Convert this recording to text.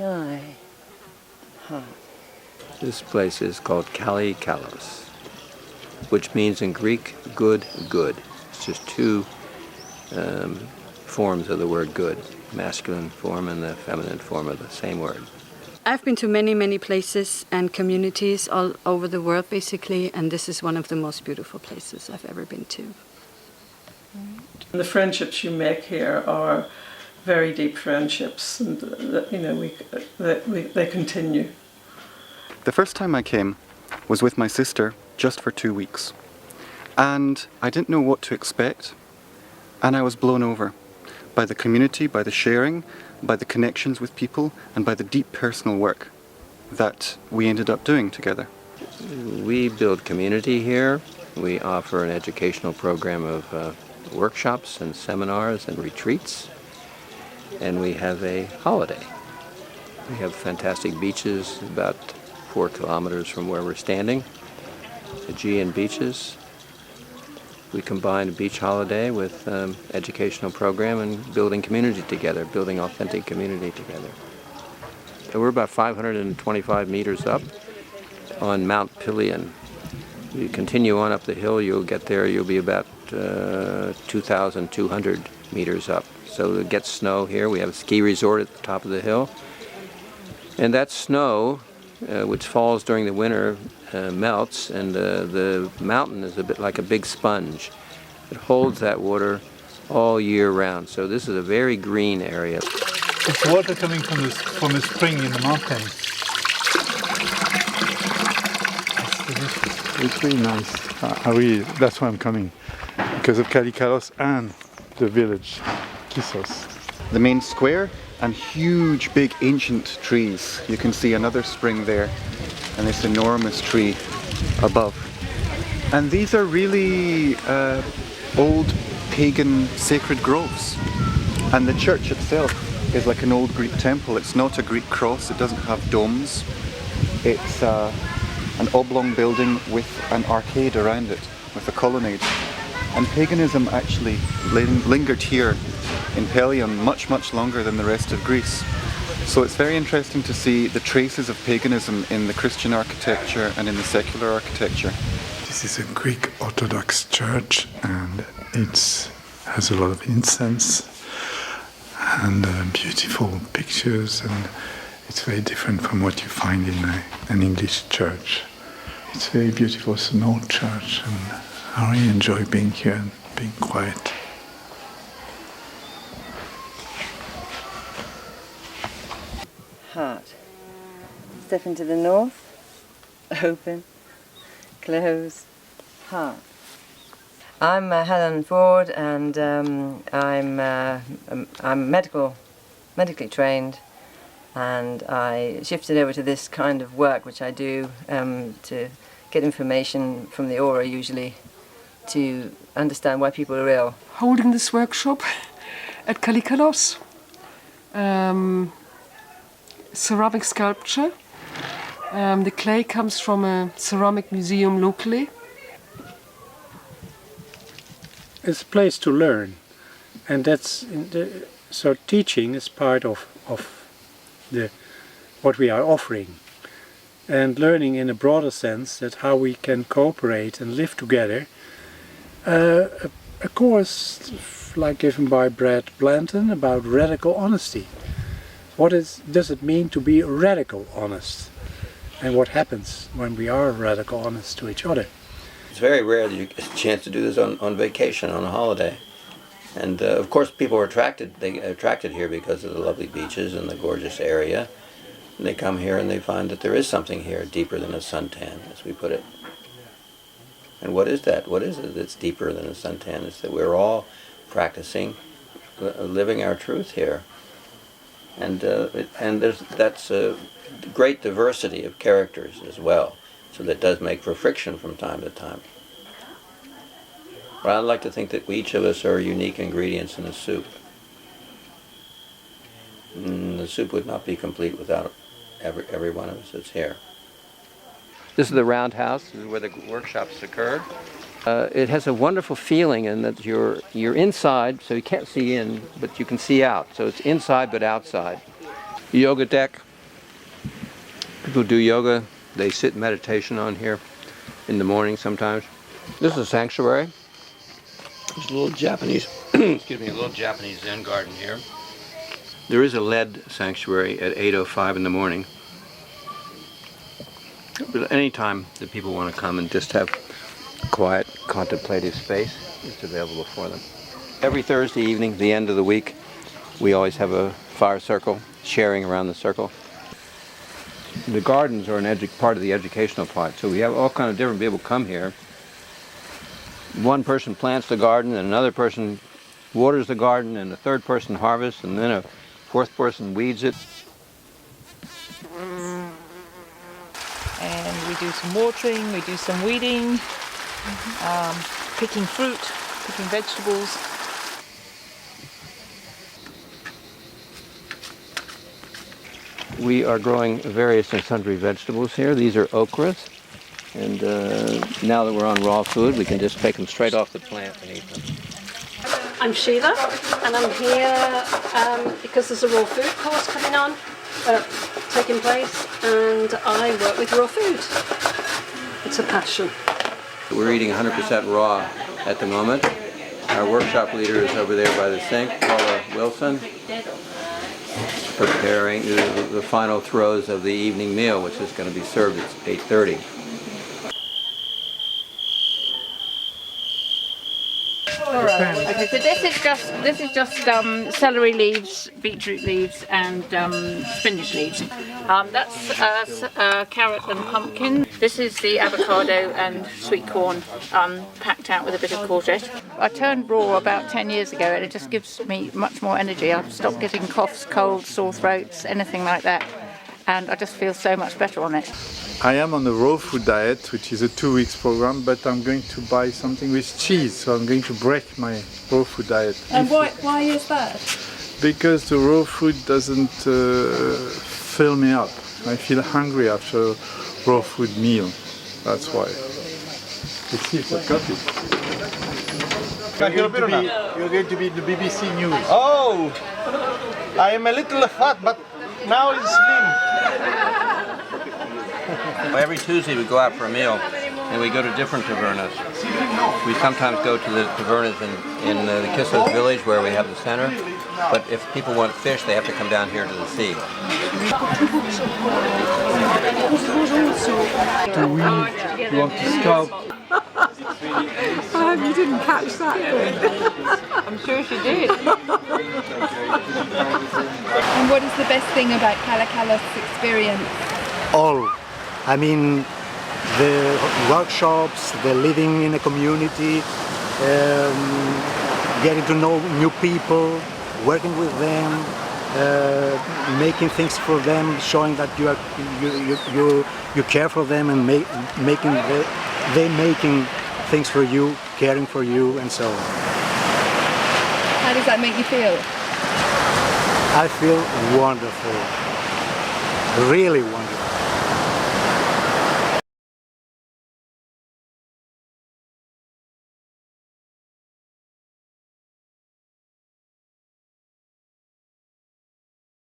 sky. Heart. This place is called Kalikalos, which means in Greek, good, good. It's just two forms of the word good, masculine form and the feminine form of the same word. I've been to many, many places and communities all over the world, basically, and this is one of the most beautiful places I've ever been to. The friendships you make here are very deep friendships, and they continue. The first time I came was with my sister just for 2 weeks, and I didn't know what to expect, and I was blown over by the community, by the sharing, by the connections with people, and by the deep personal work that we ended up doing together. We build community here. We offer an educational program of workshops and seminars and retreats, and we have a holiday. We have fantastic beaches about 4 kilometers from where we're standing, Aegean beaches. We combine a beach holiday with educational program and building community together, building authentic community together. So we're about 525 meters up on Mount Pelion. You continue on up the hill, you'll get there, you'll be about 2,200 meters up. So it gets snow here. We have a ski resort at the top of the hill. And that snow, which falls during the winter, melts, and the mountain is a bit like a big sponge. It holds that water all year round. So this is a very green area. It's water coming from the spring in the mountains. It's delicious. It's really nice. That's why I'm coming, because of Kalikalos and the village, Kissos. The main square and huge, big, ancient trees. You can see another spring there, and this enormous tree above. And these are really old pagan sacred groves. And the church itself is like an old Greek temple. It's not a Greek cross, it doesn't have domes. It's an oblong building with an arcade around it, with a colonnade. And paganism actually lingered here in Pelion much, much longer than the rest of Greece. So it's very interesting to see the traces of paganism in the Christian architecture and in the secular architecture. This is a Greek Orthodox church, and it has a lot of incense and beautiful pictures, and it's very different from what you find in an English church. It's very beautiful. It's an old church, and I really enjoy being here and being quiet. Heart. Step into the north, open, close, heart. I'm Helen Ford, and I'm medically trained, and I shifted over to this kind of work, which I do to get information from the aura, usually, to understand why people are ill. Holding this workshop at Kalikalos. Ceramic sculpture. The clay comes from a ceramic museum locally. It's a place to learn, and so teaching is part of what we are offering, and learning in a broader sense, that how we can cooperate and live together. A course like given by Brad Blanton about radical honesty. What does it mean to be radical honest? And what happens when we are radical honest to each other? It's very rare that you get a chance to do this on vacation, on a holiday. And of course people are attracted here because of the lovely beaches and the gorgeous area. And they come here and they find that there is something here deeper than a suntan, as we put it. And what is that? What is it that's deeper than a suntan? It's that we're all practicing living our truth here. And that's a great diversity of characters as well, so that does make for friction from time to time. But I'd like to think that each of us are unique ingredients in a soup. And the soup would not be complete without every one of us that's here. This is the roundhouse. This is where the workshops occur. It has a wonderful feeling in that you're inside, so you can't see in, but you can see out. So it's inside but outside. Yoga deck, People do yoga. They sit in meditation on here in the morning sometimes. This is a sanctuary. There's a little Japanese, excuse me, a little Japanese Zen garden here. There is a lead sanctuary at 8:05 in the morning. But any time that people want to come and just have quiet, contemplative space, it's available for them. Every Thursday evening, the end of the week, we always have a fire circle, sharing around the circle. The gardens are part of the educational part, so we have all kinds of different people come here. One person plants the garden, and another person waters the garden, and a third person harvests, and then a fourth person weeds it. And we do some watering, we do some weeding, picking fruit, picking vegetables. We are growing various and sundry vegetables here. These are okras, and now that we're on raw food, we can just take them straight off the plant and eat them. I'm Sheila, and I'm here because there's a raw food course coming on, taking place, and I work with raw food. It's a passion. We're eating 100% raw at the moment. Our workshop leader is over there by the sink, Paula Wilson, preparing the final throes of the evening meal, which is going to be served at 8:30. Okay, so this is just celery leaves, beetroot leaves, and spinach leaves. That's carrot and pumpkin. This is the avocado and sweet corn packed out with a bit of courgette. I turned raw about 10 years ago, and it just gives me much more energy. I've stopped getting coughs, colds, sore throats, anything like that, and I just feel so much better on it. I am on a raw food diet, which is a 2 weeks program, but I'm going to buy something with cheese, so I'm going to break my raw food diet. And why is that? Because the raw food doesn't fill me up. I feel hungry after a raw food meal. That's why. Let's see if I've got it. You're going to be in the BBC News. Oh! I am a little fat, but now it's slim. Every Tuesday we go out for a meal, and we go to different tavernas. We sometimes go to the tavernas in the Kissos village where we have the center, but if people want fish, they have to come down here to the sea. Do we want to stop? You didn't catch that. I'm sure she did. And what is the best thing about Kalikalos experience? All. I mean, the workshops, the living in a community, getting to know new people, working with them, making things for them, showing that you care for them, and making things for you, caring for you, and so on. How does that make you feel? I feel wonderful, really wonderful.